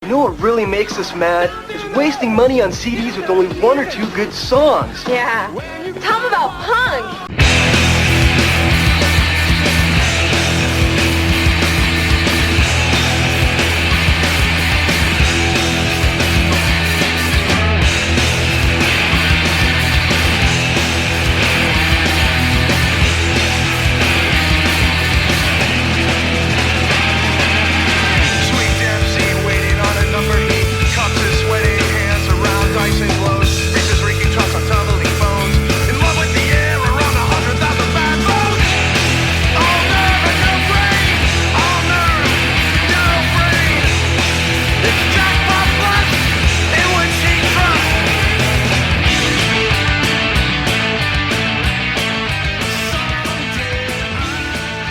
You know what really makes us mad? Is wasting money on CDs with only one or two good songs. Yeah. Tell them about punk.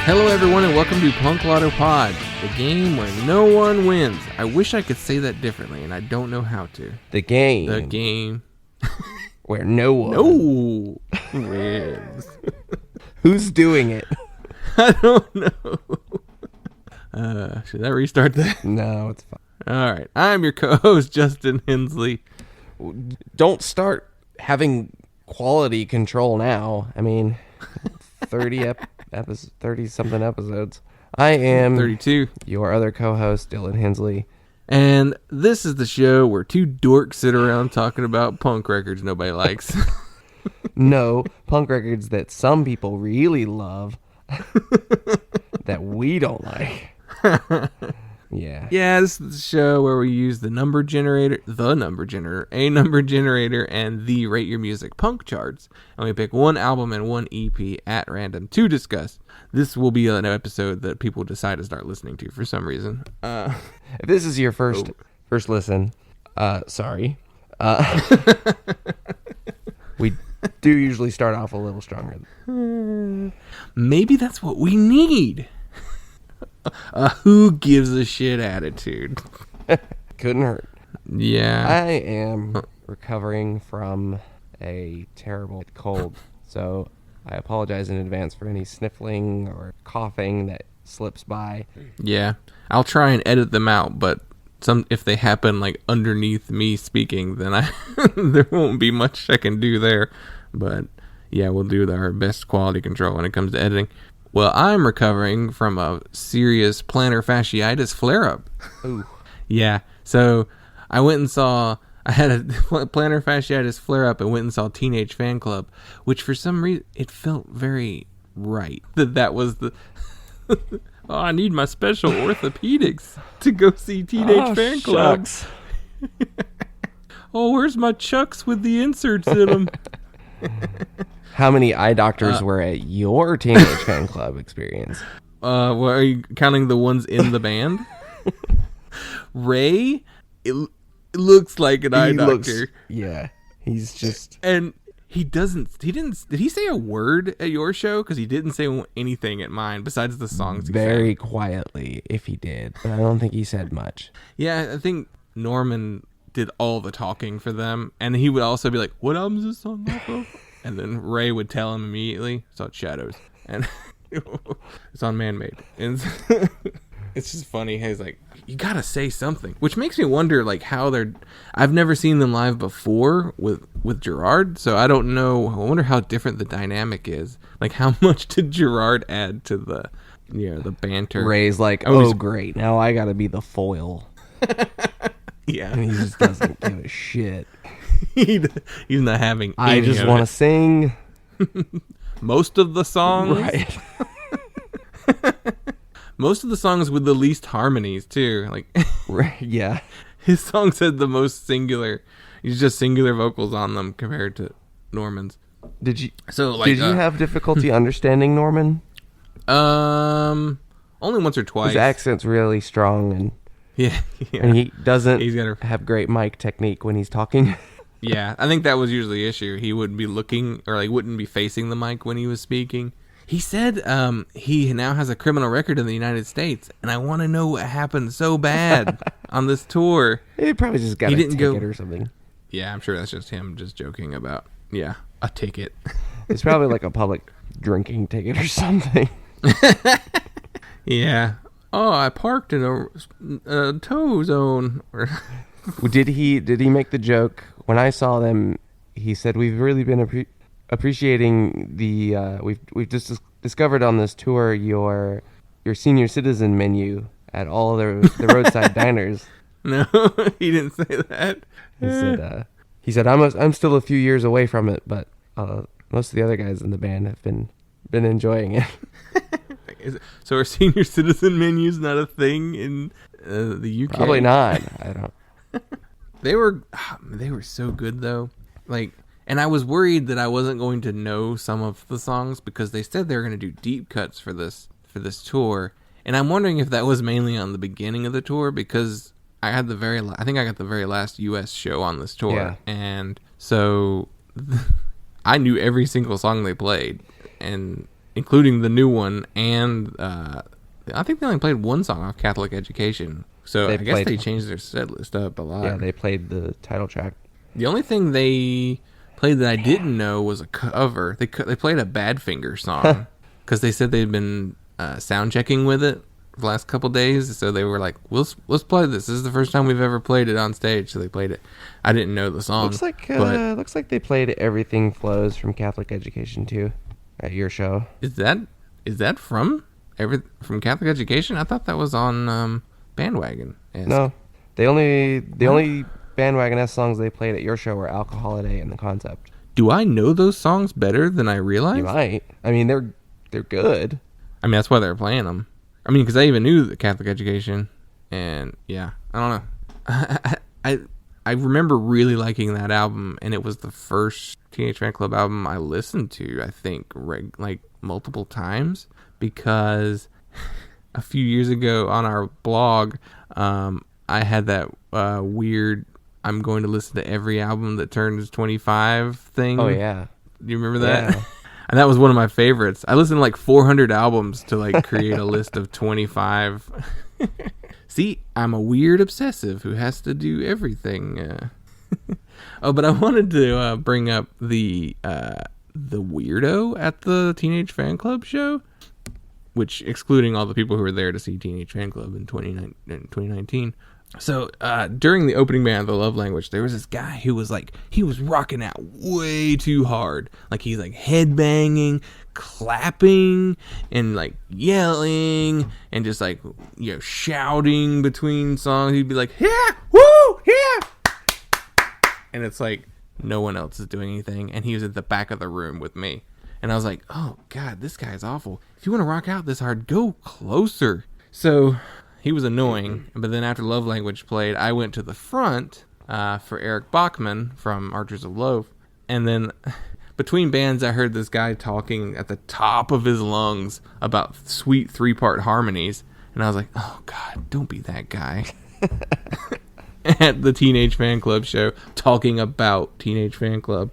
Hello everyone and welcome to punklottopod, the game where no one wins. I wish I could say that differently and I don't know how to. The game. The game. Where no one wins. Who's doing it? I don't know. Should I restart that? No, it's fine. Alright, I'm your co-host Justin Hensley. Don't start having quality control now. I mean, 30-something episodes. I am 32. Your other co-host, Dylan Hensley. And this is the show where two dorks sit around talking about punk records nobody likes. No, punk records that some people really love that we don't like. Yeah. Yeah, this is the show where we use a number generator, and the Rate Your Music punk charts. And we pick one album and one EP at random to discuss. This will be an episode that people decide to start listening to for some reason. If this is your first listen, sorry. We do usually start off a little stronger. Maybe that's what we need. Who gives a shit attitude. Couldn't hurt. Yeah. I am recovering from a terrible cold, so I apologize in advance for any sniffling or coughing that slips by. Yeah. I'll try and edit them out, but if they happen like underneath me speaking, then there won't be much I can do there. But yeah, we'll do our best quality control when it comes to editing. Well, I'm recovering from a serious plantar fasciitis flare-up. Ooh. Yeah, so I had a plantar fasciitis flare-up and went and saw Teenage Fanclub, which for some reason, it felt very right. That was the... Oh, I need my special orthopedics to go see Teenage Fanclub. Oh, where's my chucks with the inserts in them? How many eye doctors were at your Teenage Fan Club experience? Well, are you counting the ones in the band? Ray, it looks like an eye doctor. Yeah, he's just... And did he say a word at your show? Because he didn't say anything at mine besides the songs. Very quietly, if he did. But I don't think he said much. Yeah, I think Norman did all the talking for them. And he would also be like, what album is this song off of? And then Ray would tell him immediately. It's on Shadows. And it's on Man-Made. And it's just funny. He's like, you gotta say something. Which makes me wonder, like, how I've never seen them live before with Gerard, so I don't know. I wonder how different the dynamic is. Like, how much did Gerard add to the banter? Ray's like, oh great, now I gotta be the foil. Yeah. And he just doesn't give a shit. He's not having any I just want to sing. Most of the songs. Right. Most of the songs with the least harmonies, too. Like, right, yeah. His songs had the most singular. He's just singular vocals on them compared to Norman's. Did you you have difficulty understanding Norman? Only once or twice. His accent's really strong, and yeah. And he doesn't have great mic technique when he's talking. Yeah, I think that was usually the issue. He wouldn't be looking, or like wouldn't be facing the mic when he was speaking. He said he now has a criminal record in the United States, and I want to know what happened so bad on this tour. He probably just got a ticket or something. Yeah, I'm sure that's just him just joking about, a ticket. It's probably like a public drinking ticket or something. Yeah. oh, I parked in a tow zone. Did he make the joke when I saw them? He said we've really been appreciating the we've just discovered on this tour your senior citizen menu at all the roadside diners. No, he didn't say that. He said I'm still a few years away from it, but most of the other guys in the band have been enjoying it. So are senior citizen menus not a thing in the UK? Probably not. I don't. They were so good though. Like, and I was worried that I wasn't going to know some of the songs because they said they were going to do deep cuts for this tour, and I'm wondering if that was mainly on the beginning of the tour because I got the very last US show on this tour, yeah. And so I knew every single song they played, and including the new one, and I think they only played one song off Catholic Education. So I guess they changed their set list up a lot. Yeah, they played the title track. The only thing they played that I didn't know was a cover. They played a Badfinger song because they said they'd been sound checking with it for the last couple days. So they were like, let's play this. This is the first time we've ever played it on stage. So they played it. I didn't know the song. Looks like they played Everything Flows from Catholic Education too at your show. Is that from Catholic Education? I thought that was on Bandwagon. No, the only Bandwagon-esque songs they played at your show were Alcohol Holiday and The Concept. Do I know those songs better than I realized? You might. I mean, they're good. I mean, that's why they're playing them. I mean, because I even knew the Catholic Education, and yeah, I don't know. I remember really liking that album, and it was the first Teenage Fanclub album I listened to, I think, like multiple times, because a few years ago on our blog, I had that weird I'm going to listen to every album that turns 25 thing. Oh, yeah. Do you remember that? Yeah. And that was one of my favorites. I listened to like 400 albums to like create a list of 25. See, I'm a weird obsessive who has to do everything. Oh, but I wanted to bring up the weirdo at the Teenage Fanclub show, which excluding all the people who were there to see Teenage Fanclub in 2019. So during the opening band of The Love Language, there was this guy who was like, he was rocking out way too hard. Like he's like headbanging, clapping, and like yelling, and just like, you know, shouting between songs. He'd be like, yeah, woo, yeah. And it's like, no one else is doing anything. And he was at the back of the room with me. And I was like, oh God, this guy's awful. If you want to rock out this hard, go closer. So he was annoying, but then after Love Language played, I went to the front for Eric Bachman from Archers of Loaf, and then between bands, I heard this guy talking at the top of his lungs about sweet 3-part harmonies, and I was like, oh God, don't be that guy. At the Teenage Fanclub show, talking about Teenage Fanclub.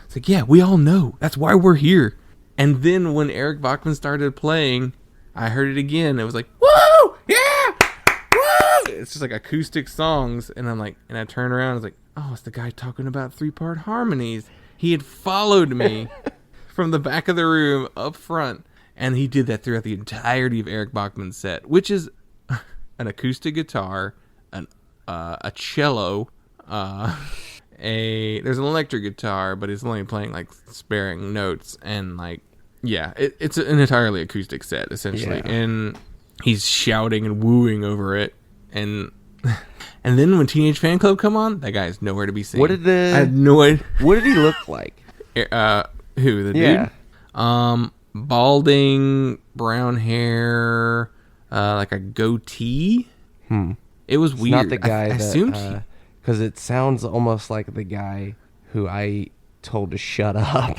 It's like, yeah, we all know. That's why we're here. And then when Eric Bachman started playing, I heard it again. It was like, woo! Yeah! Woo! It's just like acoustic songs. And I'm like, and I turn around and I was like, oh, it's the guy talking about 3-part harmonies. He had followed me from the back of the room up front. And he did that throughout the entirety of Eric Bachman's set, which is an acoustic guitar, a cello, there's an electric guitar, but it's only playing like sparing notes, and like, yeah, it's an entirely acoustic set essentially. Yeah. And he's shouting and wooing over it, and then when Teenage Fanclub come on, that guy's nowhere to be seen. I had no idea. What did he look like? Who, the dude? Balding, brown hair, like a goatee. It was weird. Not the guy I assumed because it sounds almost like the guy who I told to shut up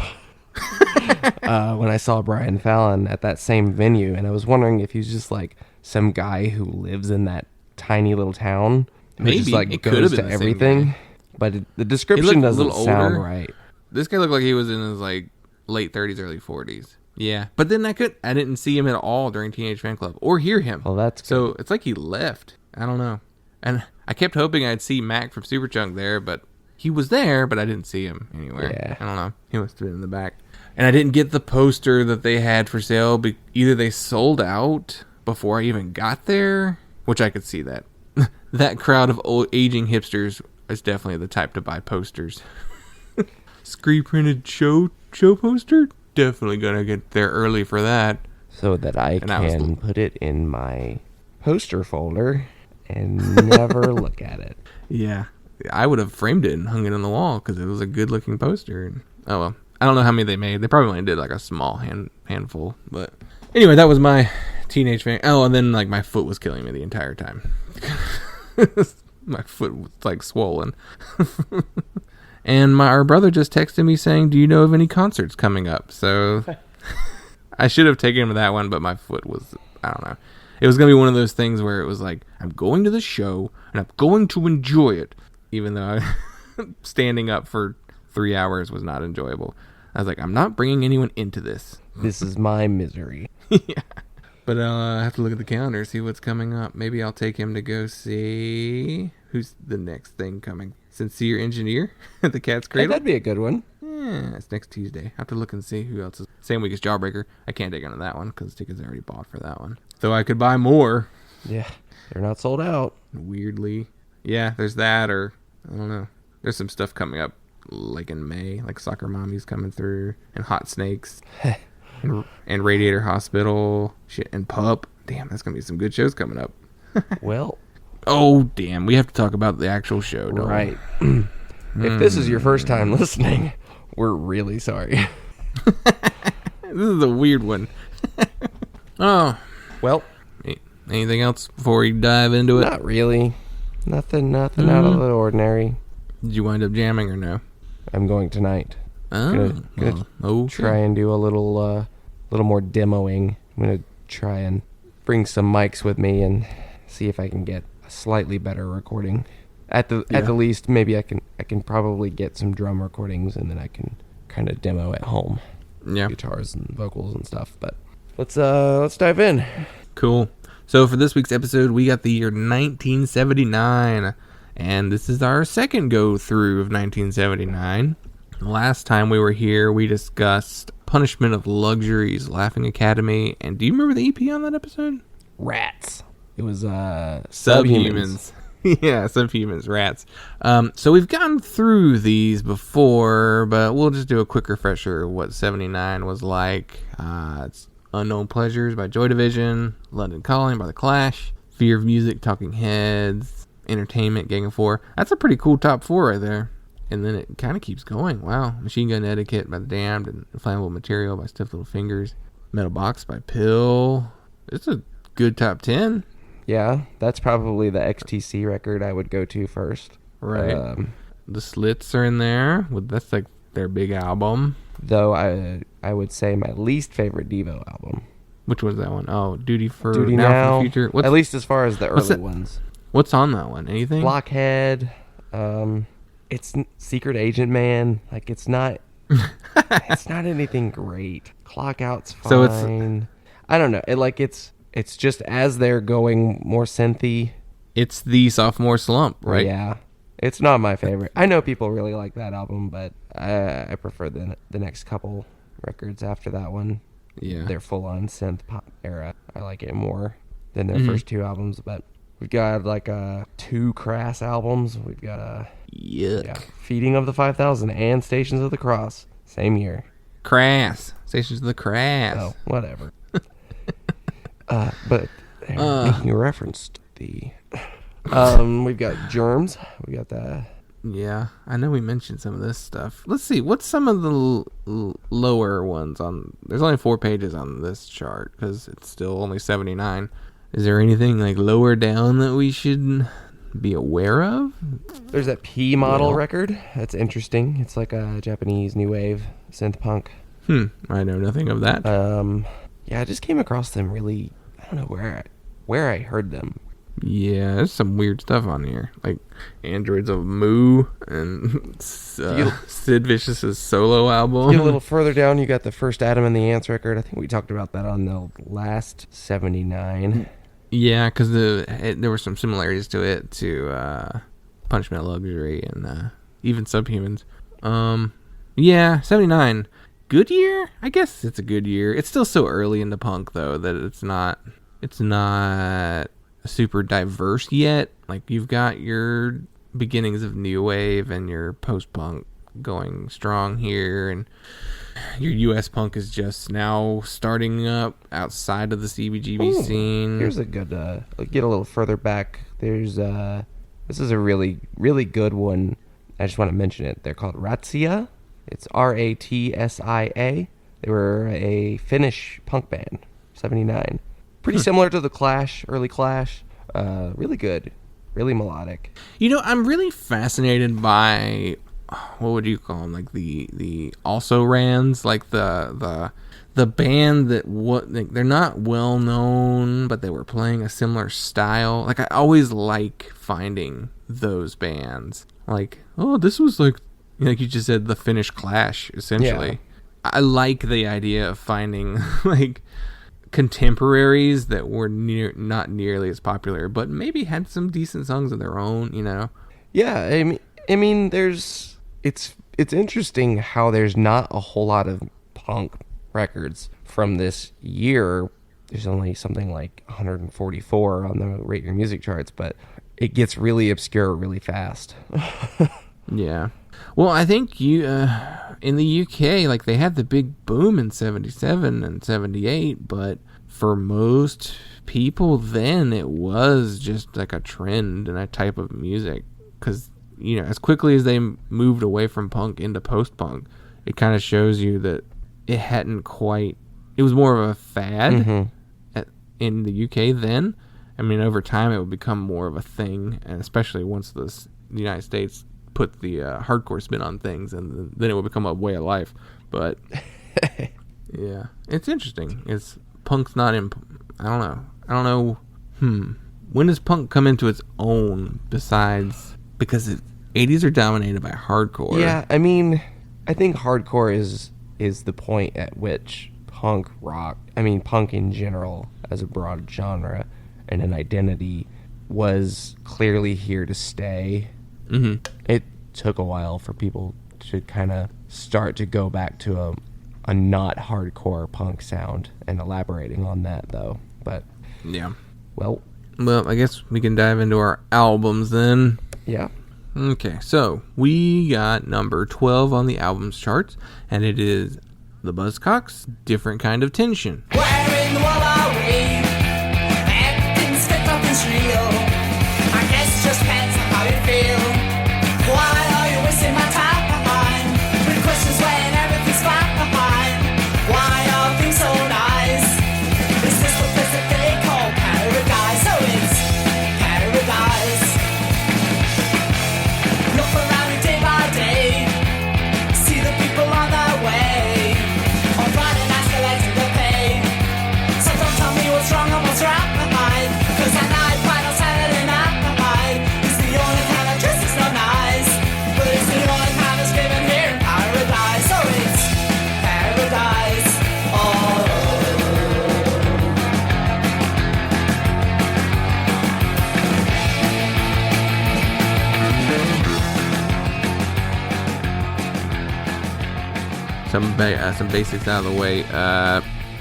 when I saw Brian Fallon at that same venue, and I was wondering if he's just like some guy who lives in that tiny little town who maybe just like it goes to everything. But the description doesn't sound right. This guy looked like he was in his like late 30s, early 40s. Yeah, but then I didn't see him at all during Teenage Fanclub or hear him. Well, that's good. So it's like he left. I don't know. And I kept hoping I'd see Mac from Superchunk there, but he was there, but I didn't see him anywhere. Yeah. I don't know. He must have been in the back. And I didn't get the poster that they had for sale. Either they sold out before I even got there, which I could see that. That crowd of old aging hipsters is definitely the type to buy posters. Screen printed show poster? Definitely gonna get there early for that. So that I can put it in my poster folder and never look at it. Yeah. I would have framed it and hung it on the wall because it was a good looking poster. Oh well. I don't know how many they made. They probably only did like a small handful. But anyway, that was my Teenage Fan. Oh, and then like my foot was killing me the entire time. My foot was like swollen. And our brother just texted me saying, do you know of any concerts coming up? So I should have taken him to that one, but my foot was, I don't know. It was going to be one of those things where it was like, I'm going to the show and I'm going to enjoy it. Even though standing up for 3 hours was not enjoyable. I was like, I'm not bringing anyone into this. This is my misery. Yeah. But I have to look at the calendar, see what's coming up. Maybe I'll take him to go see... Who's the next thing coming? Sincere Engineer at the Cat's Cradle? Hey, that'd be a good one. Yeah, it's next Tuesday. I have to look and see who else is... Same week as Jawbreaker. I can't take him to that one because tickets are already bought for that one. Though I could buy more. Yeah, they're not sold out. Weirdly. Yeah, there's that, or... I don't know. There's some stuff coming up, like in May. Like Soccer Mommy's coming through. And Hot Snakes. and Radiator Hospital. Shit, and Pup. Damn, that's going to be some good shows coming up. Well... Oh, damn. We have to talk about the actual show, don't right. we? If this is your first time listening, we're really sorry. This is a weird one. Oh. Well. Anything else before we dive into it? Not really. Nothing out of the ordinary. Did you wind up jamming or no? I'm going tonight. Oh. Gonna try and do a little more demoing. I'm going to try and bring some mics with me and see if I can get slightly better recording. At the least, maybe I can probably get some drum recordings and then I can kind of demo at home. Yeah. Guitars and vocals and stuff. But let's dive in. Cool. So for this week's episode, we got the year 1979, and this is our second go through of 1979. Last time we were here, we discussed Punishment of Luxury's Laughing Academy, and do you remember the EP on that episode? Rats. It was Subhumans. Yeah, Subhumans, Rats. So we've gone through these before, but we'll just do a quick refresher of what 79 was like. It's Unknown Pleasures by Joy Division, London Calling by The Clash, Fear of Music, Talking Heads, Entertainment, Gang of Four. That's a pretty cool top four right there. And then it kind of keeps going. Wow. Machine Gun Etiquette by The Damned, and Inflammable Material by Stiff Little Fingers, Metal Box by Pill. It's a good top 10. Yeah, that's probably the XTC record I would go to first. Right. The Slits are in there. That's like their big album. Though I would say my least favorite Devo album. Which was that one? Oh, Duty Now for the Future. At least as far as the early ones. What's on that one? Anything? Blockhead. It's Secret Agent Man. Like it's not anything great. Clock Out's fine. So it's, I don't know. It's just as they're going more synthy. It's the sophomore slump, right? Yeah. It's not my favorite. I know people really like that album, but I prefer the next couple records after that one. Yeah. Their full-on synth pop era. I like it more than their first two albums, but we've got like 2 Crass albums. We've got Feeding of the 5,000 and Stations of the Cross. Same year. Crass. Stations of the Crass. Oh, whatever. But making a reference to the... we've got Germs. We got that. Yeah, I know we mentioned some of this stuff. Let's see, what's some of the lower ones on... There's only 4 pages on this chart, because it's still only 79. Is there anything like lower down that we should be aware of? There's that P model record. That's interesting. It's like a Japanese new wave synth punk. I know nothing of that. Yeah, I just came across them really... I don't know where I heard them. Yeah, there's some weird stuff on here. Like Androids of Moo and Sid Vicious's solo album. Get a little further down, you got the first Adam and the Ants record. I think we talked about that on the last 79. Yeah, because there were some similarities to it, to Punishment of Luxury and even Subhumans. Yeah, 79. Good year? I guess it's a good year. It's still so early into punk, though, that it's not... It's not super diverse yet. Like, you've got your beginnings of new wave and your post-punk going strong here, and your US punk is just now starting up outside of the CBGB scene. Here's a good get a little further back. There's this is a really, really good one. I just want to mention it. They're called Ratsia. It's Ratsia. They were a Finnish punk band, 79. Pretty similar to the Clash, early Clash. Really good, really melodic. You know, I'm really fascinated by, what would you call them? Like the also rans, like the band that they're not well known, but they were playing a similar style. Like, I always like finding those bands. Like, oh, this was like you just said, the Finnish Clash, essentially. Yeah. I like the idea of finding like contemporaries that were not nearly as popular, but maybe had some decent songs of their own, you know? Yeah, I mean, it's interesting how there's not a whole lot of punk records from this year. There's only something like 144 on the Rate Your Music charts, but it gets really obscure really fast. Yeah. Well, I think in the UK, like, they had the big boom in 77 and 78, but for most people then, it was just like a trend and a type of music. Because, you know, as quickly as they moved away from punk into post-punk, it kind of shows you that it was more of a fad in the UK then. I mean, over time, it would become more of a thing, and especially once the United States put the hardcore spin on things, and then it would become a way of life. But yeah, it's interesting. Punk's not in. I don't know. When does punk come into its own? Besides, because the 80s are dominated by hardcore. Yeah, I mean, I think hardcore is the point at which punk rock, I mean punk in general as a broad genre and an identity, was clearly here to stay. Mm-hmm. It took a while for people to kind of start to go back to a not hardcore punk sound, and elaborating on that though. But yeah, well, I guess we can dive into our albums then. Yeah. Okay, so we got number 12 on the albums charts, and it is the Buzzcocks, Different Kind of Tension. Where in the world are we? Everything's fit, nothing's real. I guess it just depends on how you feel. Why are you wasting my time behind? With questions when everything's fine behind. Why are things so nice? Is this the place that they call paradise? So it's paradise. Look around you day by day. See the people on their way. On Friday nights collecting the pay. So don't tell me what's wrong and what's right behind. Cause that night fight on Saturday night behind is the only kind of dress that's not nice. But it's the only kind that's given here in paradise. So it's paradise. Oh. Some basics out of the way.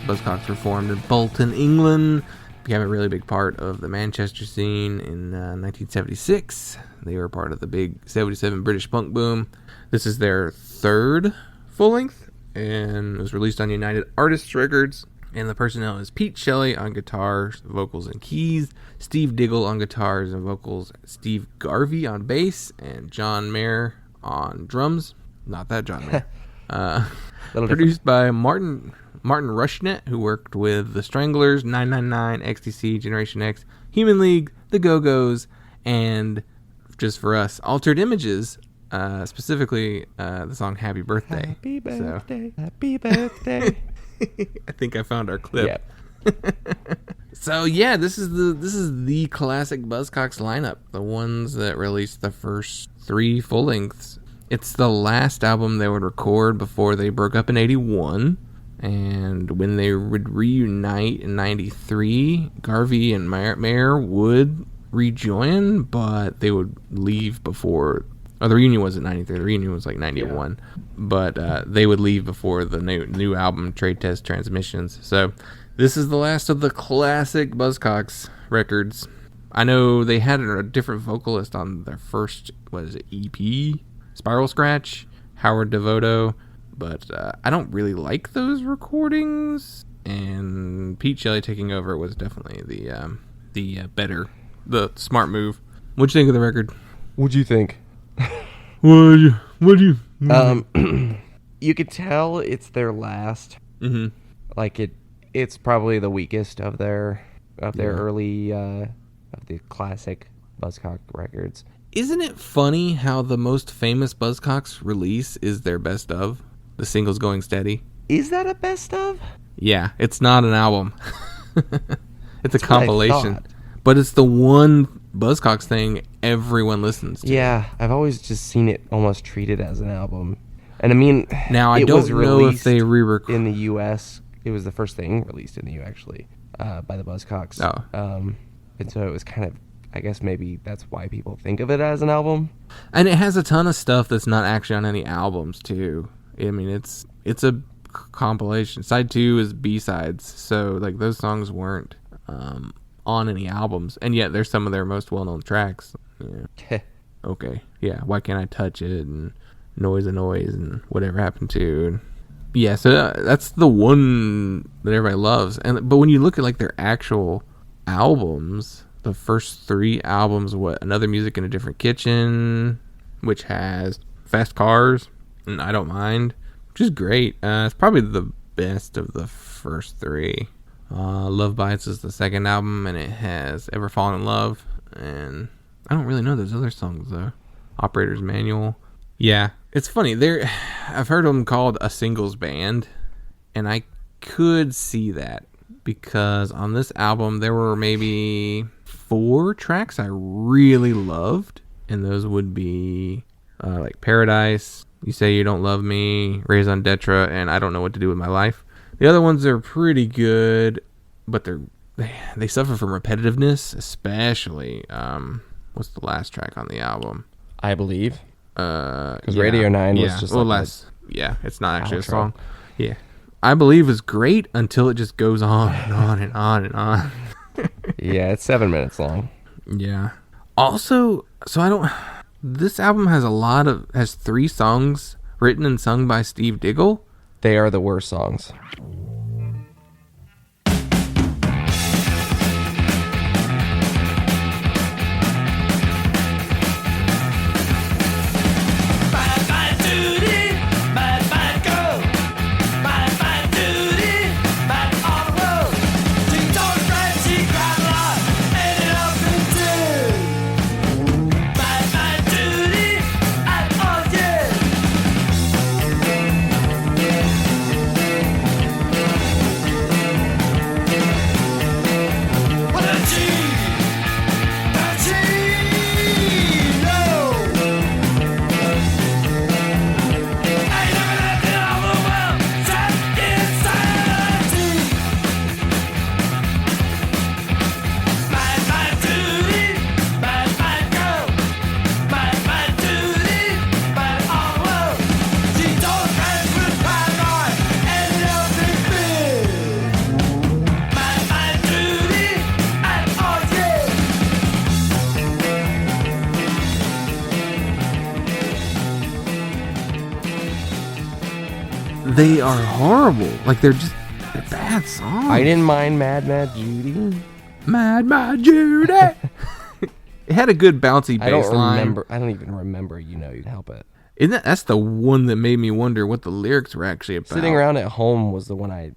Buzzcocks were formed in Bolton, England. Became a really big part of the Manchester scene in 1976. They were part of the big 77 British punk boom. This is their third full length, and was released on United Artists Records. And the personnel is Pete Shelley on guitars, vocals, and keys, Steve Diggle on guitars and vocals, Steve Garvey on bass, and John Mayer on drums. Not that John Mayer. Produced by Martin Rushnet, who worked with The Stranglers, 999, XTC, Generation X, Human League, The Go-Go's, and just for us, Altered Images, specifically the song Happy Birthday. Happy birthday, happy birthday. I think I found our clip. Yep. So yeah, this is the classic Buzzcocks lineup, the ones that released the first 3 full lengths. It's the last album they would record before they broke up in 81. And when they would reunite in 93, Garvey and Mayer would rejoin, but they would leave before... Oh, the reunion wasn't 93. The reunion was like 91. Yeah. But they would leave before the new album, Trade Test Transmissions. So This is the last of the classic Buzzcocks records. I know they had a different vocalist on their first, EP? Spiral Scratch, Howard Devoto, but I don't really like those recordings, and Pete Shelley taking over was definitely the smart move. What'd you think of the record? What'd you think? What do you? You could tell it's their last. Mm-hmm. Like it's probably the weakest of their early of the classic Buzzcock records. Isn't it funny how the most famous Buzzcocks release is their best of? The single's Going Steady. Is that a best of? Yeah, it's not an album. It's a That's what I compilation. thought. But it's the one Buzzcocks thing everyone listens to. Yeah, I've always just seen it almost treated as an album. And I mean, Now, I it don't was know if they released re-record. in the U.S. It was the first thing released in the U.S. actually by the Buzzcocks. Oh. And so it was kind of, I guess maybe that's why people think of it as an album. And it has a ton of stuff that's not actually on any albums, too. I mean, it's a compilation. Side 2 is B-sides, so like those songs weren't on any albums, and yet they're some of their most well-known tracks. Yeah. Okay, yeah. Why Can't I Touch It? And Noise and Noise and Whatever Happened To. And yeah, so that's the one that everybody loves. But when you look at like their actual albums, the first 3 albums, Another Music in a Different Kitchen, which has Fast Cars and I Don't Mind, which is great. It's probably the best of the first 3. Love Bites is the second album, and it has Ever Fallen in Love, and I don't really know those other songs though. Operator's Manual. Yeah, it's funny. I've heard them called a singles band, and I could see that because on this album there were maybe 4 tracks I really loved, and those would be like Paradise, You Say You Don't Love Me, Raison d'Etre, and I Don't Know What to Do with My Life. The other ones are pretty good, but they suffer from repetitiveness, especially what's the last track on the album? I believe. Because Radio 9 was just it's not actually outro. a song. Yeah. I Believe is great until it just goes on and on and on and on. Yeah, it's 7 minutes long. Yeah. Also, this album has 3 songs written and sung by Steve Diggle. They are the worst songs. Bad, bad duty, bad, bad girl. Bad, bad duty, bad on the road. She told her friend she cried a lot, ended up in tears. Bad, bad duty, at all, yeah. What a G, no. Ain't never left it all the world, trapped insanity. Bad, bad duty, bad, bad girl. Bad, bad duty, bad all the world. She told her friends with paranoid, ended up in fear. Bad, bad duty, at all, yeah. They are horrible. Like they're bad songs. I didn't mind Mad Judy. Mad Judy. It had a good bouncy bass I don't line. remember. I don't even remember. You know, you'd help it. That's the one that made me wonder what the lyrics were actually about. Sitting Around at Home was the one I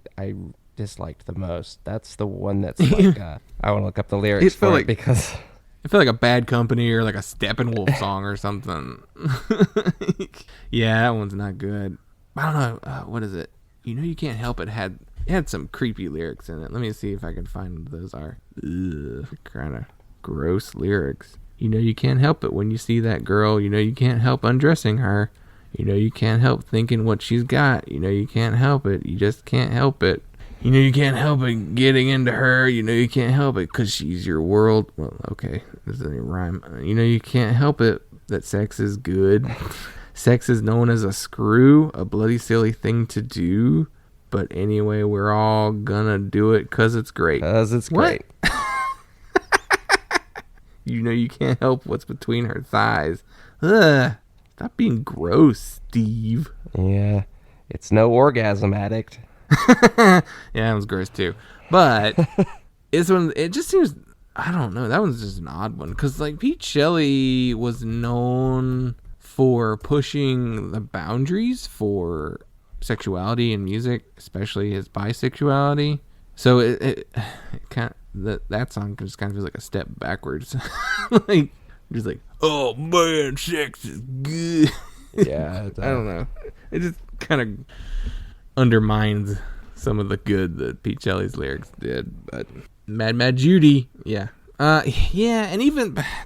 disliked the most. That's the one that's like I want to look up the lyrics It felt for like- it because I feel like a Bad Company or like a Steppenwolf song or something. Yeah, that one's not good. I don't know. What is it? You Know You Can't Help It had some creepy lyrics in it. Let me see if I can find what those are. Kind of gross lyrics. You know you can't help it when you see that girl. You know you can't help undressing her. You know you can't help thinking what she's got. You know you can't help it. You just can't help it. You know you can't help it getting into her. You know you can't help it because she's your world. Well, okay. This doesn't even rhyme. You know you can't help it that sex is good. Sex is known as a screw, a bloody silly thing to do. But anyway, we're all gonna do it because it's great. Because it's great. You know you can't help what's between her thighs. Ugh. Stop being gross, Steve. Yeah. It's no orgasm addict. Yeah, that was gross too. But it just seems, I don't know, that one's just an odd one. Because like Pete Shelley was known for pushing the boundaries for sexuality in music, especially his bisexuality. So it kind of, that song just kind of feels like a step backwards. Like, just like, oh man, sex is good. Yeah. I don't know. It just kind of undermines some of the good that Pete Shelley's lyrics did. But Mad Judy, yeah. Yeah, and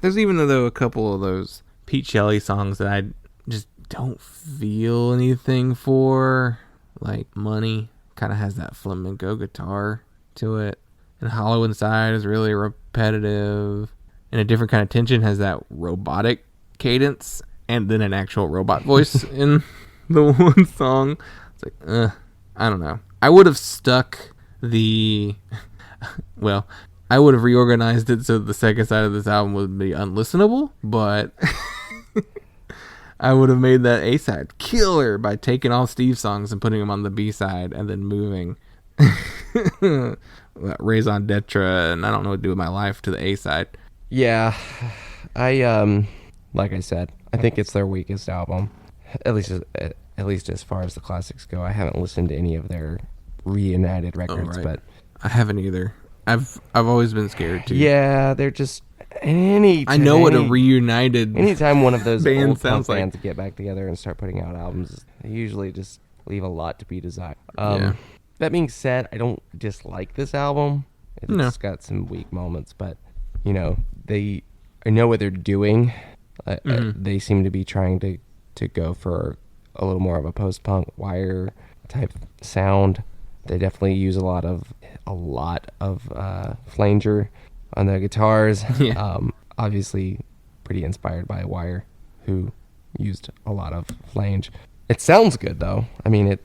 there's even though a couple of those Pete Shelley songs that I just don't feel anything for. Like Money kind of has that flamenco guitar to it. And Hollow Inside is really repetitive. And A Different Kind of Tension has that robotic cadence and then an actual robot voice in the one song. It's like, I don't know. I would have stuck I would have reorganized it so the second side of this album would be unlistenable, but I would have made that A-side killer by taking all Steve's songs and putting them on the B-side and then moving Raison d'etre and I Don't Know What to Do With My Life to the A-side. Yeah. Like I said, I think it's their weakest album. At least as far as the classics go. I haven't listened to any of their reunited records, but I haven't either. I've always been scared too. Yeah, they're just I know what a reunited anytime one of those band old sounds punk like. bands get back together and start putting out albums, they usually just leave a lot to be desired. Yeah. That being said, I don't dislike this album. It's No. got some weak moments, but I know what they're doing. They seem to be trying to go for a little more of a post-punk Wire type sound. They definitely use a lot of flanger on their guitars. Yeah. Obviously pretty inspired by Wire, who used a lot of flange. It sounds good though. I mean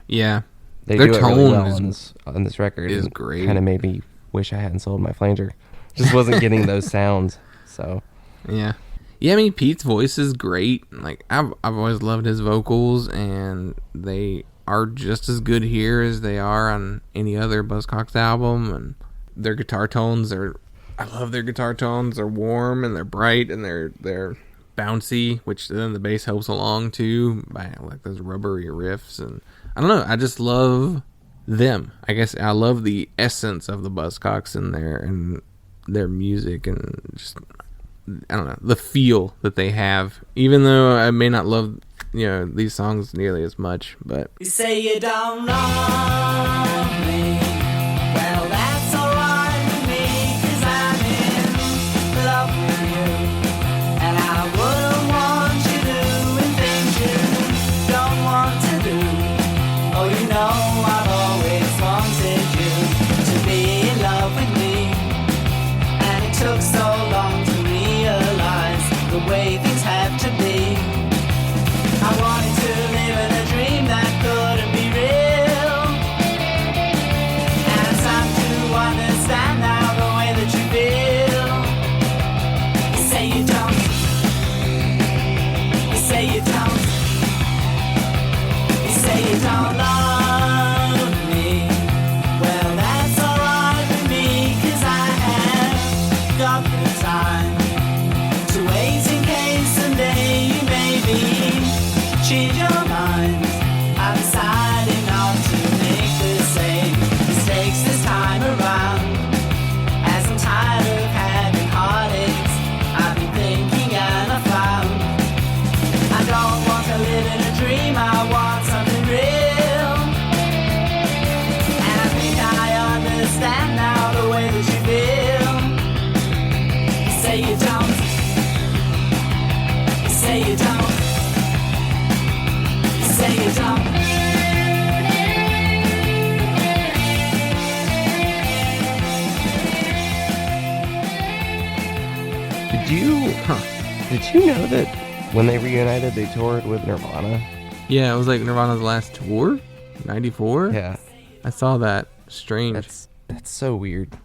Yeah. they Their do it really well tone on this record. is and great. Kind of made me wish I hadn't sold my flanger. Just wasn't getting those sounds. So Yeah. Yeah, I mean Pete's voice is great. Like I've always loved his vocals and they are just as good here as they are on any other Buzzcocks album, and their guitar tones I love their guitar tones. They're warm and they're bright and they're bouncy, which then the bass helps along too by like those rubbery riffs. And I don't know, I just love them. I guess I love the essence of the Buzzcocks and their music and just I don't know, the feel that they have. Even though I may not love these songs nearly as much, but You say you don't love me. Well, that's alright with me, 'cause I'm in love with you. And I wouldn't want you doing things you don't want to do. Oh, you know I've always wanted you to be in love with me. And it took so long to realize the way things have to be. I wanted to live in a dream that couldn't be real. And it's time to understand now the way that you feel. You say you don't. You say you don't. You say you don't love me. Well, that's alright with me, 'cause I have got the time to wait in case someday you maybe change your mind. I decided not to make the same mistakes this time around. As I'm tired of having heartaches, I've been thinking and I found I don't want to live in a dream, I want something real. And I think I understand now the way that you feel. You say you don't. You say you don't. Say you don't. Did you know that when they reunited, they toured with Nirvana? yeah, it was like Nirvana's last tour. 94? Yeah. I saw that. Strange. That's so weird.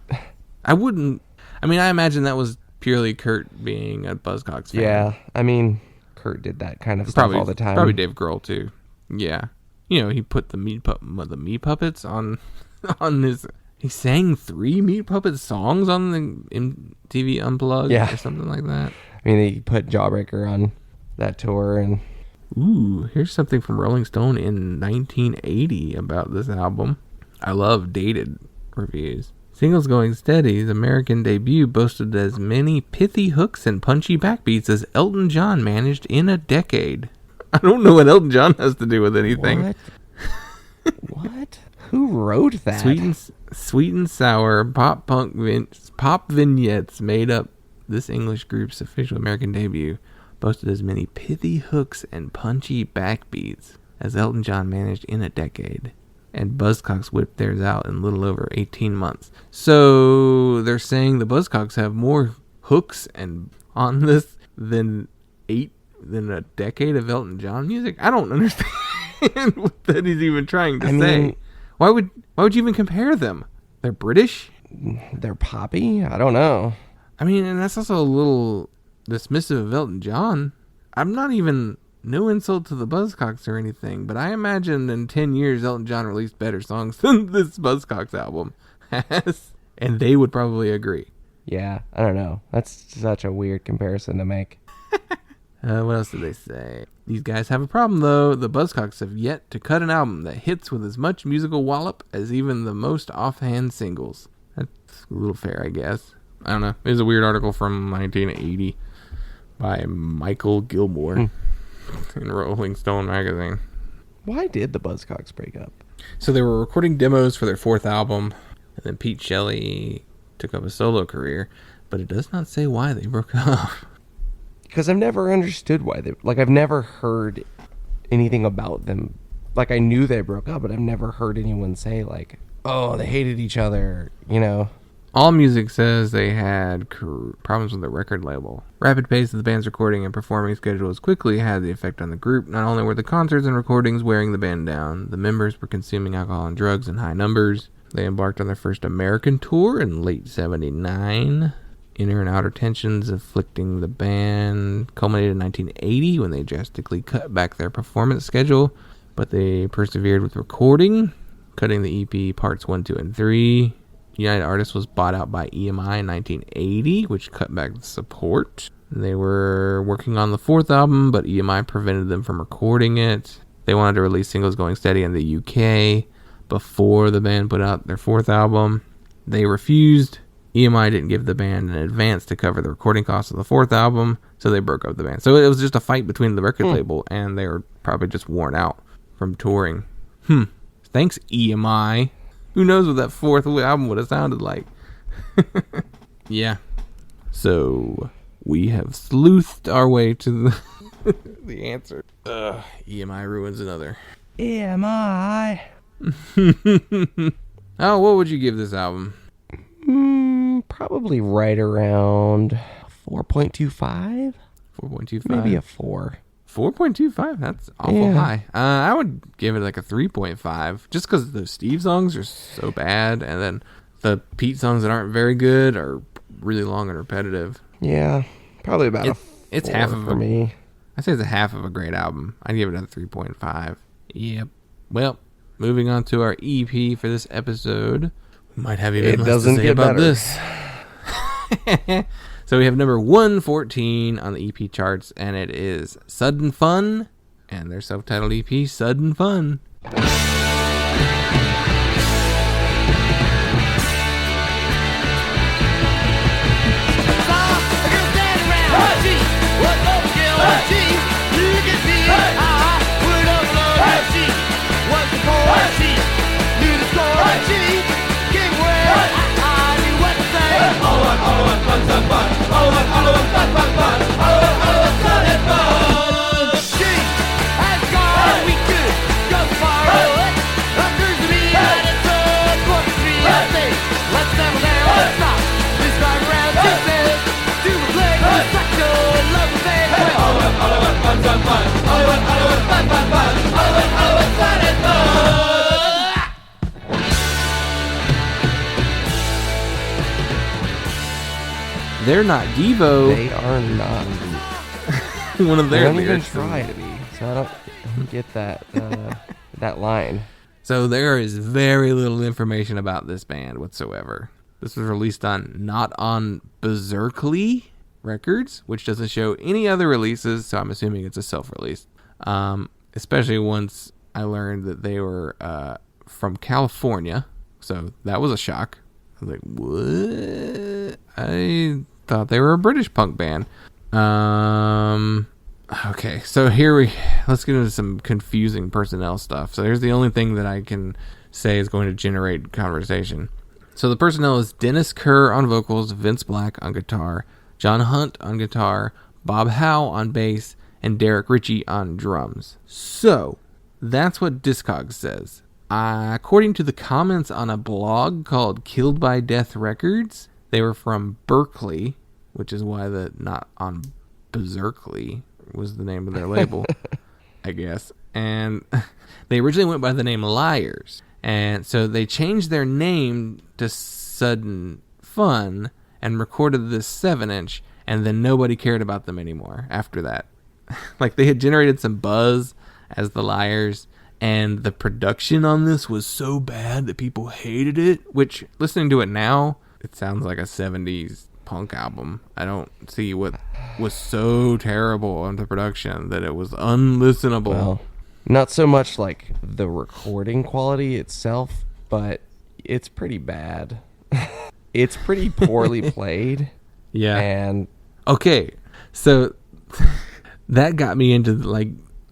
I imagine that was purely Kurt being a Buzzcocks fan. Yeah, I mean, Kurt did that kind of stuff all the time. Probably Dave Grohl too. Yeah, he put the meat puppets on his. He sang 3 Meat Puppets songs on the MTV Unplugged or something like that. I mean, he put Jawbreaker on that tour, and here's something from Rolling Stone in 1980 about this album. I love dated reviews. Singles Going Steady's American debut boasted as many pithy hooks and punchy backbeats as Elton John managed in a decade. I don't know what Elton John has to do with anything. What? Who wrote that? Sweet and sour pop vignettes made up this English group's official American debut. Boasted as many pithy hooks and punchy backbeats as Elton John managed in a decade. And Buzzcocks whipped theirs out in a little over 18 months. So they're saying the Buzzcocks have more hooks and on this than a decade of Elton John music. I don't understand what that he's even trying to say. Why would you even compare them? They're British? They're poppy? I don't know. I mean, and that's also a little dismissive of Elton John. I'm not even... No insult to the Buzzcocks or anything, but I imagine in 10 years Elton John released better songs than this Buzzcocks album has, and they would probably agree. Yeah, I don't know. That's such a weird comparison to make. What else did they say? These guys have a problem, though. The Buzzcocks have yet to cut an album that hits with as much musical wallop as even the most offhand singles. That's a little fair, I guess. I don't know. It was a weird article from 1980 by Michael Gilmore. In Rolling Stone magazine. Why did the Buzzcocks break up? So they were recording demos for their 4th album, and then Pete Shelley took up a solo career, but it does not say why they broke up. Because I've never understood why they... I've never heard anything about them. I knew they broke up, but I've never heard anyone say, oh, they hated each other, All Music says they had problems with the record label. Rapid pace of the band's recording and performing schedules quickly had the effect on the group. Not only were the concerts and recordings wearing the band down, the members were consuming alcohol and drugs in high numbers. They embarked on their first American tour in late 79. Inner and outer tensions afflicting the band culminated in 1980 when they drastically cut back their performance schedule, but they persevered with recording, cutting the EP parts 1, 2, and 3. United Artists was bought out by EMI in 1980, which cut back the support. They were working on the 4th album, but EMI prevented them from recording it. They wanted to release Singles Going Steady in the UK before the band put out their 4th album. They refused. EMI didn't give the band an advance to cover the recording costs of the 4th album, so they broke up the band. So it was just a fight between the record label, and they were probably just worn out from touring. Thanks, EMI. Who knows what that 4th album would have sounded like. Yeah. So, we have sleuthed our way to the answer. EMI ruins another. EMI. Oh, what would you give this album? Probably right around 4.25. 4.25? Maybe a 4. 4.25? That's awful high. I would give it a 3.5, just because the Steve songs are so bad, and then the Pete songs that aren't very good are really long and repetitive. Yeah, probably about it's 4 half of for me. I'd say it's a half of a great album. I'd give it a 3.5. Yep. Well, moving on to our EP for this episode. We might have even less to say about this. So we have number 114 on the EP charts, and it is Sudden Fun, and their self-titled EP, Sudden Fun. they're not Devo. They are not. One of They their don't even lyrics. try to be. So I don't get that that line. So there is very little information about this band whatsoever. This was released not on Berkeley Records, which doesn't show any other releases, so I'm assuming it's a self-release. Especially once I learned that they were from California, so that was a shock. I was like, what? I thought they were a British punk band. Okay, so let's get into some confusing personnel stuff. So here's the only thing that I can say is going to generate conversation. So the personnel is Dennis Kerr on vocals, Vince Black on guitar, John Hunt on guitar, Bob Howe on bass, and Derek Ritchie on drums. So that's what Discogs says. According to the comments on a blog called Killed by Death Records, they were from Berkeley, which is why the not on Berkeley was the name of their label, I guess. And they originally went by the name Liars. And so they changed their name to Sudden Fun and recorded this 7-inch, and then nobody cared about them anymore after that. Like, they had generated some buzz as the Liars, and the production on this was so bad that people hated it, which, listening to it now, it sounds like a 70s punk album. I don't see what was so terrible on the production that it was unlistenable. Well, not so much like the recording quality itself, but it's pretty bad. It's pretty poorly played. Yeah. And okay, so that got me into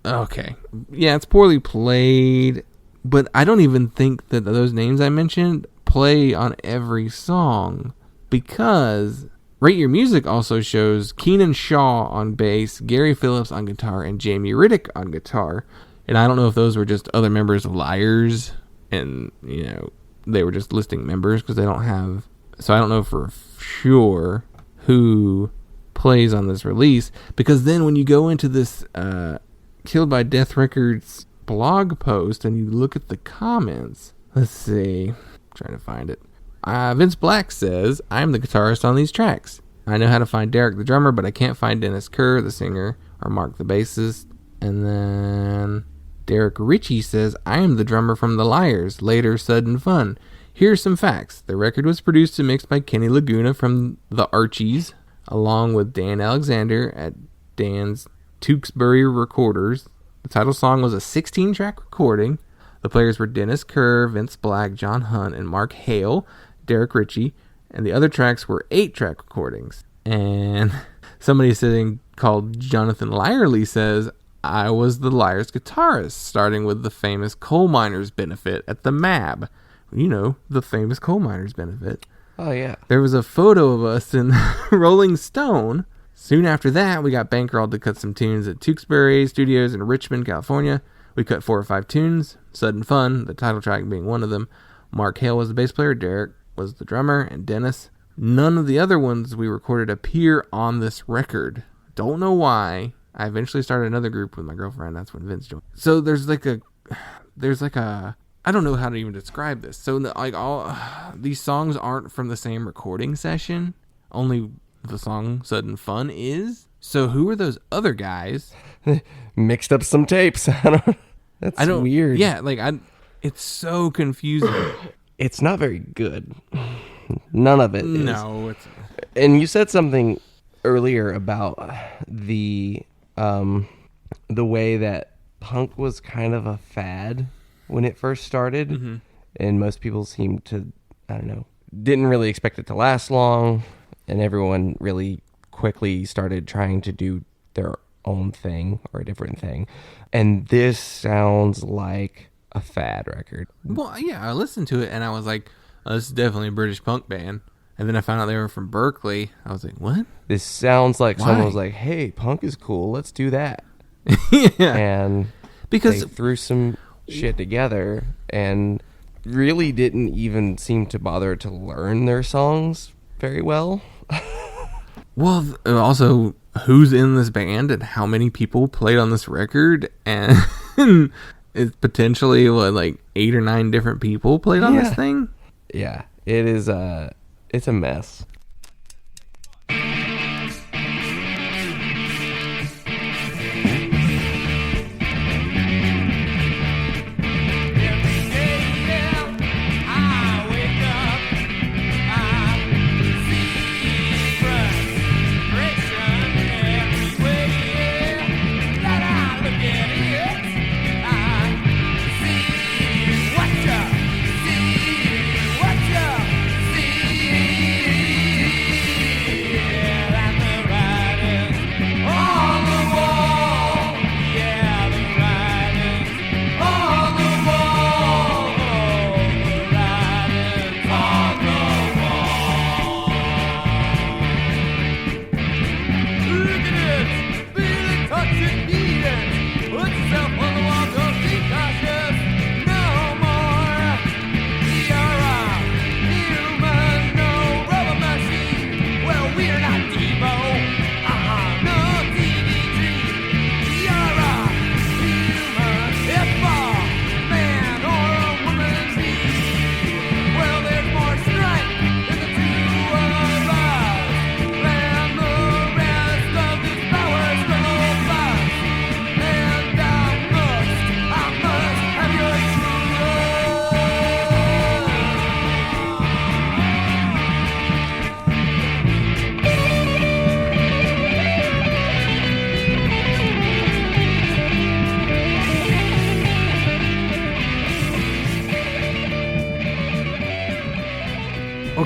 okay, yeah, it's poorly played, but I don't even think that those names I mentioned play on every song, because Rate Your Music also shows Keenan Shaw on bass, Gary Phillips on guitar, and Jamie Riddick on guitar. And I don't know if those were just other members of Liars, and, they were just listing members because they don't have... So I don't know for sure who plays on this release, because then when you go into this Killed by Death Records blog post and you look at the comments, let's see, I'm trying to find it. Vince Black says, I'm the guitarist on these tracks. I know how to find Derek the drummer, but I can't find Dennis Kerr, the singer, or Mark the bassist. And then Derek Ritchie says, I am the drummer from The Liars, later Sudden Fun. Here's some facts. The record was produced and mixed by Kenny Laguna from The Archies, along with Dan Alexander at Dan's Tewksbury Recorders. The title song was a 16-track recording. The players were Dennis Kerr, Vince Black, John Hunt, and Mark Hale, Derek Ritchie, and the other tracks were 8-track recordings. And somebody sitting called Jonathan Lyerly says, I was the Liars guitarist, starting with the famous coal miners benefit at the MAB. The famous coal miners benefit. oh yeah, There was a photo of us in Rolling Stone. Soon after that, we got bankrolled to cut some tunes at Tewksbury Studios in Richmond, California. We cut 4 or 5 tunes, Sudden Fun, the title track being one of them. Mark Hale was the bass player, Derek was the drummer, and Dennis. None of the other ones we recorded appear on this record. Don't know why. I eventually started another group with my girlfriend. That's when Vince joined. So there's like a, I don't know how to even describe this. So all these songs aren't from the same recording session. Only the song Sudden Fun is. So who are those other guys? mixed up some tapes. That's weird. Yeah, it's so confusing. It's not very good. None of it is. No, it's... And you said something earlier about the way that punk was kind of a fad when it first started, Mm-hmm. and most people seemed to, didn't really expect it to last long, and everyone really quickly started trying to do their own thing or a different thing. And this sounds like a fad record. Well, yeah, I listened to it and I was like, oh, this is definitely a British punk band. And then I found out they were from Berkeley. I was like, what? This sounds like Why? someone was like, hey, punk is cool, let's do that. Yeah. And Because they threw some shit together and really didn't even seem to bother to learn their songs very well. Well, also, who's in this band and how many people played on this record? And it's potentially, 8 or 9 different people played on this thing? Yeah, it is it's a mess.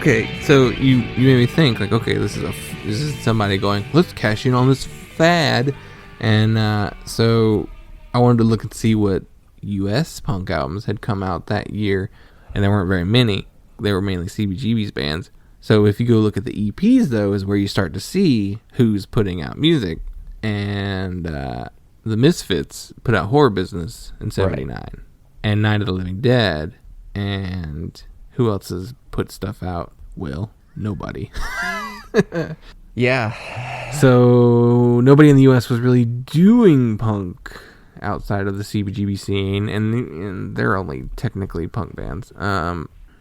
Okay, so you made me think, like, okay, this is somebody going, let's cash in on this fad. And so I wanted to look and see what U.S. punk albums had come out that year, and there weren't very many. They were mainly CBGB's bands. So if you go look at the EPs, though, is where you start to see who's putting out music. And the Misfits put out Horror Business in 79. Right. And Night of the Living Dead. And who else has put stuff out? Will? Nobody. Yeah. So nobody in the U.S. was really doing punk outside of the CBGB scene. And they're only technically punk bands.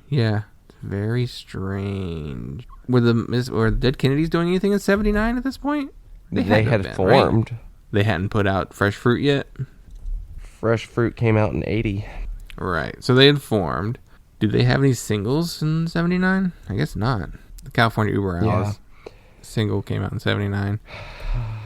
Yeah. Very strange. Were the Dead Kennedys doing anything in 79 at this point? They had been, formed. Right? They hadn't put out Fresh Fruit yet? Fresh Fruit came out in 80. Right. So they had formed. Did they have any singles in 79? I guess not. The California Uber Owls single came out in 79.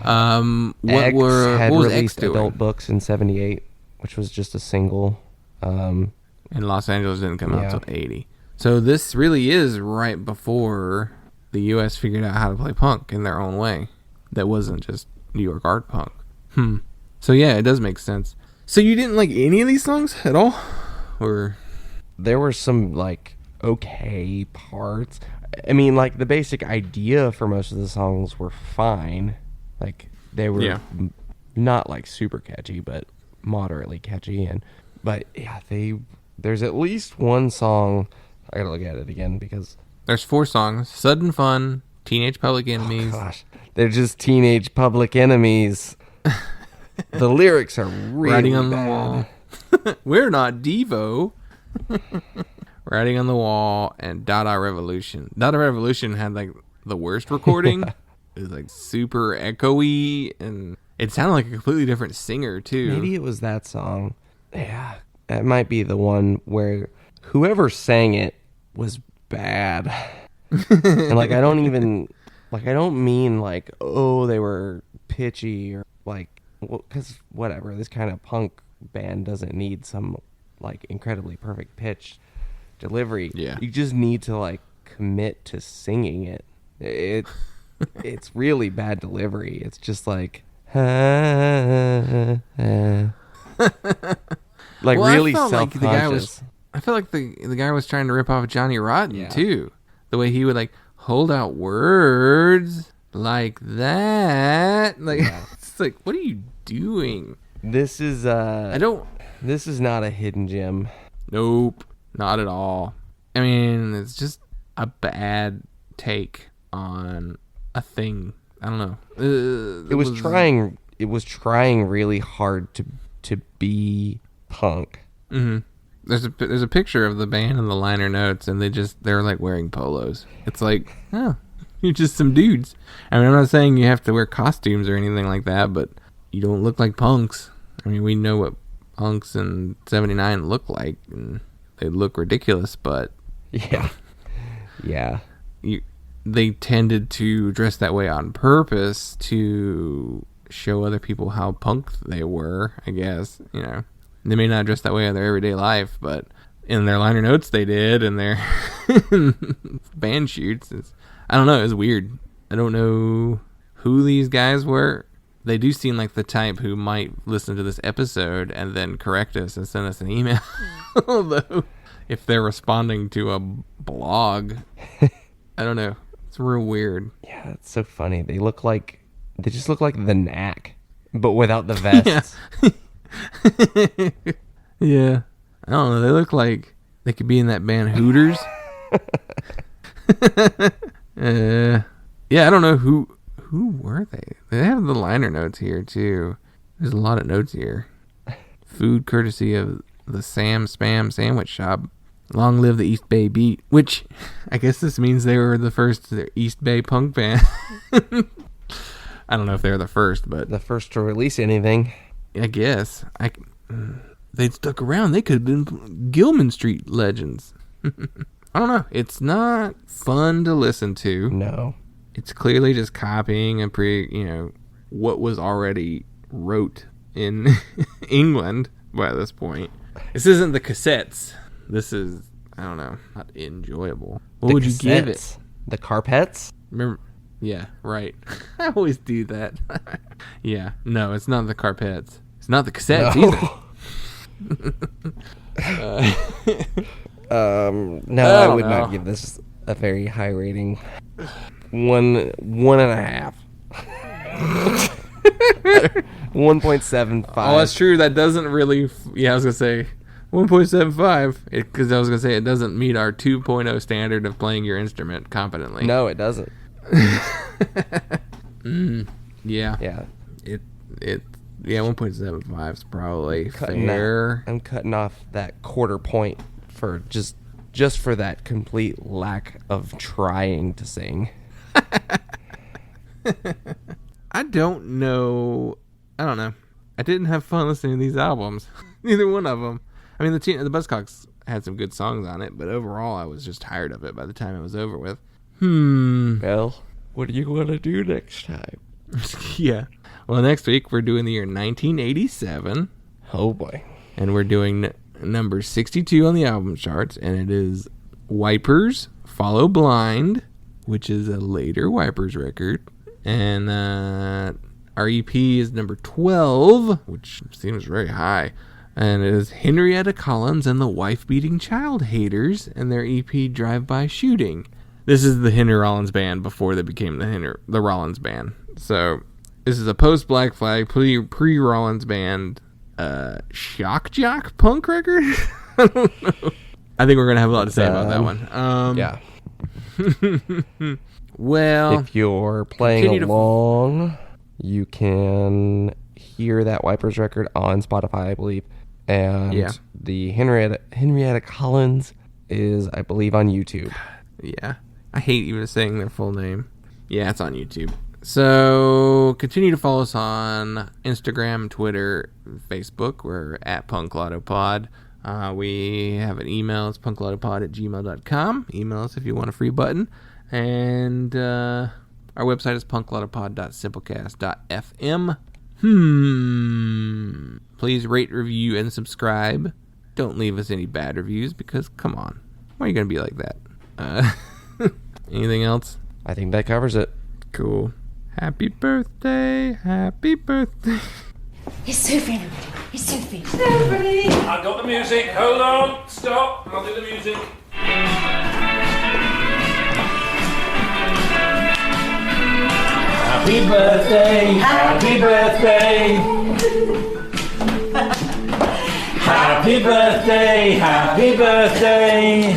What was X doing? Adult Books in 78, which was just a single. And Los Angeles didn't come out until 80. So this really is right before the U.S. figured out how to play punk in their own way. That wasn't just New York art punk. So yeah, it does make sense. So you didn't like any of these songs at all? Or there were some like okay parts. I mean, like the basic idea for most of the songs were fine. Like they were not like super catchy, but moderately catchy. But yeah, there's at least one song. I gotta look at it again because there's 4 songs: Sudden Fun, Teenage Public Enemies. Oh gosh, they're just Teenage Public Enemies. The lyrics are really Writing on bad. the Wall. We're not Devo. Writing on the Wall and Dada Revolution. Dada Revolution had like the worst recording. It was like super echoey, and it sounded like a completely different singer too. Maybe it was that song. Yeah, it might be the one where whoever sang it was bad. And like I don't mean like, oh, they were pitchy or like, because whatever, this kind of punk band doesn't need some like incredibly perfect pitch delivery. Yeah, you just need to like commit to singing it. It's really bad delivery. It's just like like really self-conscious. I felt like the guy was trying to rip off Johnny Rotten too. The way he would like hold out words like that. Like it's like, what are you doing? This is This is not a hidden gem. Nope, not at all. I mean, it's just a bad take on a thing. I don't know. It was trying really hard to be punk. Mm-hmm. There's a picture of the band in the liner notes, and they're like wearing polos. It's like, oh, you're just some dudes. I mean, I'm not saying you have to wear costumes or anything like that, but you don't look like punks. I mean, we know what punks in 79 look like, and they look ridiculous, but yeah, they tended to dress that way on purpose to show other people how punk they were, I guess. You know, they may not dress that way in their everyday life, but in their liner notes they did, and their band shoots. I don't know, it was weird. I don't know who these guys were. They do seem like the type who might listen to this episode and then correct us and send us an email. Although, if they're responding to a blog, I don't know. It's real weird. Yeah, it's so funny. They just look like the Knack, but without the vests. Yeah. I don't know. They look like they could be in that band Hooters. Yeah, I don't know who were they? They have the liner notes here too. There's a lot of notes here. Food courtesy of the Sam Spam Sandwich Shop. Long live the East Bay Beat, which I guess this means they were the first East Bay punk band. I don't know if they were the first, but the first to release anything. I guess they'd stuck around. They could have been Gilman Street legends. I don't know. It's not fun to listen to. No. It's clearly just copying what was already wrote in England by this point. This isn't the cassettes. This is I don't know. Not enjoyable. What would you give it? The carpets? Remember? Yeah, right. I always do that. Yeah, no, it's not the carpets. It's not the cassettes either. No, I would not give this a very high rating. 1.5. 1.75. Oh, that's true. That doesn't really. Yeah, I was gonna say 1.75 because I was gonna say it doesn't meet our 2.0 standard of playing your instrument competently. No, it doesn't. Yeah. Yeah. It. Yeah, 1.75 is probably fair. I'm cutting off that quarter point for just for that complete lack of trying to sing. I don't know. I didn't have fun listening to these albums. Neither one of them. I mean, the Buzzcocks had some good songs on it, but overall, I was just tired of it by the time it was over with. Well, what are you going to do next time? Yeah. Well, next week, we're doing the year 1987. Oh, boy. And we're doing number 62 on the album charts, and it is Wipers, Follow Blind, which is a later Wipers record. And our EP is number 12, which seems very high. And it is Henrietta Collins and the Wife-Beating Child Haters and their EP Drive-By Shooting. This is the Henry Rollins Band before they became the Rollins Band. So this is a post-Black Flag, pre-Rollins Band shock jock punk record? I don't know. I think we're going to have a lot to say about that one. Yeah. Well, if you're playing along, you can hear that Wipers record on Spotify, I believe. And the Henrietta Collins is, I believe, on YouTube. Yeah. I hate even saying their full name. Yeah, it's on YouTube. So continue to follow us on Instagram, Twitter, Facebook. We're at punklottopod. We have an email. It's punklottopod@gmail.com. Email us if you want a free button. And our website is punklottopod.simplecast.fm. Please rate, review, and subscribe. Don't leave us any bad reviews because, come on. Why are you going to be like that? Anything else? I think that covers it. Cool. Happy birthday. Happy birthday. It's Sophie. It's Sophie. I've got the music. Hold on. Stop. I'll do the music. Happy birthday. Happy birthday. Happy birthday. Happy birthday.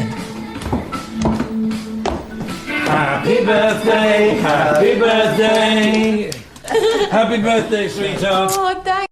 Happy birthday. Happy birthday. Happy birthday, sweetheart. Oh, thank